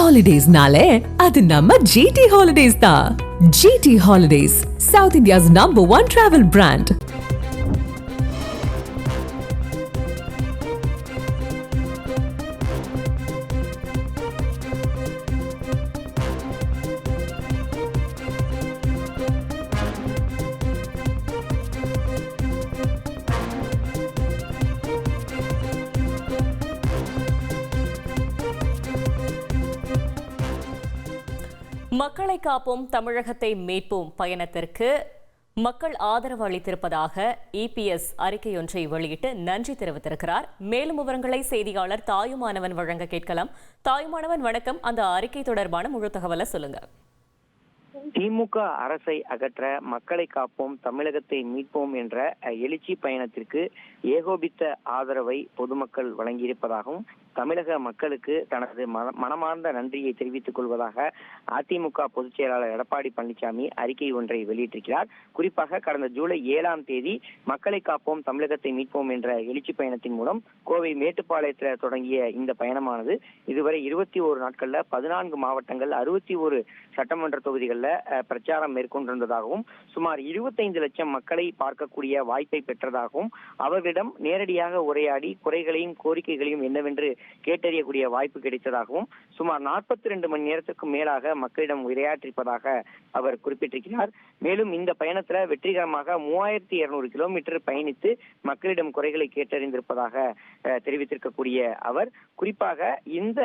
Holidays-nale, அது நம்ம GT Holidays தான். GT Holidays, South India's #1 travel brand. மக்களை காப்போம் தமிழகத்தை மீட்போம் பயணத்திற்கு மக்கள் ஆதரவு அளித்திருப்பதாக இபிஎஸ் அறிக்கையொன்றை வெளியிட்டு நன்றி தெரிவித்திருக்கிறார். மேலும் விவரங்களை செய்தியாளர் தாயுமானவன் வழங்க கேட்கலாம். தாயுமானவன் வணக்கம். அந்த அறிக்கை தொடர்பான முழு தகவலை சொல்லுங்க. திமுக அரசை அகற்ற மக்களை காப்போம் தமிழகத்தை மீட்போம் என்ற எழுச்சி பயணத்திற்கு ஏகோபித்த ஆதரவை பொதுமக்கள் வழங்கியிருப்பதாகவும் தமிழக மக்களுக்கு தனது மனமார்ந்த நன்றியை தெரிவித்துக் கொள்வதாக அதிமுக பொதுச் செயலாளர் எடப்பாடி பழனிசாமி அறிக்கை ஒன்றை வெளியிட்டிருக்கிறார். குறிப்பாக கடந்த ஜூலை 7ஆம் தேதி மக்களை காப்போம் தமிழகத்தை மீட்போம் என்ற எழுச்சி பயணத்தின் மூலம் கோவை மேட்டுப்பாளையத்தில் தொடங்கிய இந்த பயணமானது இதுவரை 21 நாட்கள்ல 14 மாவட்டங்கள் 61 சட்டமன்ற தொகுதிகளில் பிரச்சாரம் மேற்கொண்டிருந்ததாகவும் சுமார் 25 லட்சம் மக்களை பார்க்கக்கூடிய வாய்ப்பை பெற்றதாகவும் அவர்களிடம் நேரடியாக உரையாடி குறைகளையும் கோரிக்கைகளையும் என்னவென்று கேட்டறியக்கூடிய வாய்ப்பு கிடைத்ததாகவும் சுமார் 42 மணி நேரத்திற்கு மேலாக மக்களிடம் உரையாற்றிருப்பதாக அவர் குறிப்பிட்டிருக்கிறார். மேலும் இந்த பயணத்துல வெற்றிகரமாக 3200 கிலோமீட்டர் பயணித்து மக்களிடம் குறைகளை கேட்டறிந்திருப்பதாக தெரிவித்திருக்கக்கூடிய அவர் குறிப்பாக இந்த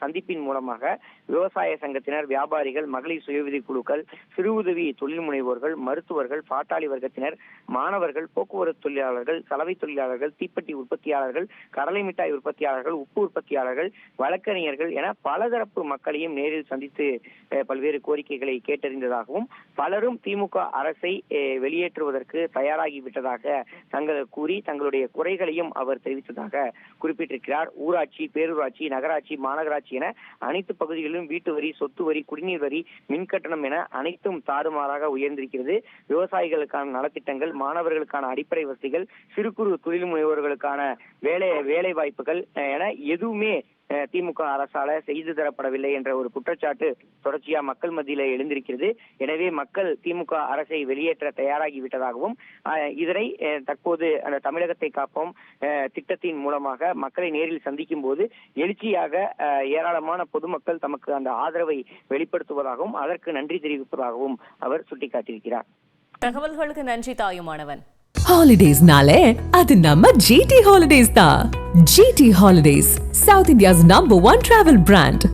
சந்திப்பின் மூலமாக விவசாய சங்கத்தினர், வியாபாரிகள், மகளிர் சுயஉதவி குழுக்கள், சிறு உதவி தொழில் முனைவோர்கள், மருத்துவர்கள், பாட்டாளி வர்க்கத்தினர், மாணவர்கள், போக்குவரத்து தொழிலாளர்கள், சலவை தொழிலாளர்கள், தீப்பெட்டி உற்பத்தியாளர்கள், கடலை மிட்டாய் உற்பத்தியாளர்கள், உப்பு உற்பத்தியாளர்கள், வழக்கறிஞர்கள் என பலதரப்பு மக்களையும் நேரில் சந்தித்து பல்வேறு கோரிக்கைகளை கேட்டறிந்ததாகவும் பலரும் திமுக அரசை வெளியேற்றுவதற்கு தயாராகிவிட்டதாக கூறி தங்களுடைய குறைகளையும் அவர் தெரிவித்ததாக குறிப்பிட்டிருக்கிறார். ஊராட்சி, பேரூராட்சி, நகராட்சி, மாநகராட்சி என அனைத்து பகுதிகளிலும் வீட்டு வரி, சொத்து வரி, குடிநீர் வரி, மின்கட்டணம் என அனைத்தும் தாறுமாறாக உயர்ந்திருக்கிறது. விவசாயிகளுக்கான நலத்திட்டங்கள், மாணவர்களுக்கான அடிப்படை வசதிகள், சிறு குறு தொழில் முனைவோர்களுக்கான வேலை வாய்ப்புகள் என எதுவுமே திமுக அரசால செய்து தரப்படவில்லை என்ற ஒரு குற்றச்சாட்டு தொடர்ச்சியா மக்கள் மத்தியில எழுந்திருக்கிறது. எனவே மக்கள் திமுக அரசை வெளியேற்ற தயாராகிவிட்டதாகவும் இதனை தற்போது அந்த தமிழகத்தை காப்போம் திட்டத்தின் மூலமாக மக்களை நேரில் சந்திக்கும் போது எழுச்சியாக ஏராளமான பொதுமக்கள் தமக்கு அந்த ஆதரவை வெளிப்படுத்துவதாகவும் அதற்கு நன்றி தெரிவிப்பதாகவும் அவர் சுட்டிக்காட்டியிருக்கிறார். தகவல்களுக்கு நன்றி தாயுமானவன். Holidays-nale, அது நம்ம GT Holidays தான். GT Holidays, South India's #1 travel brand.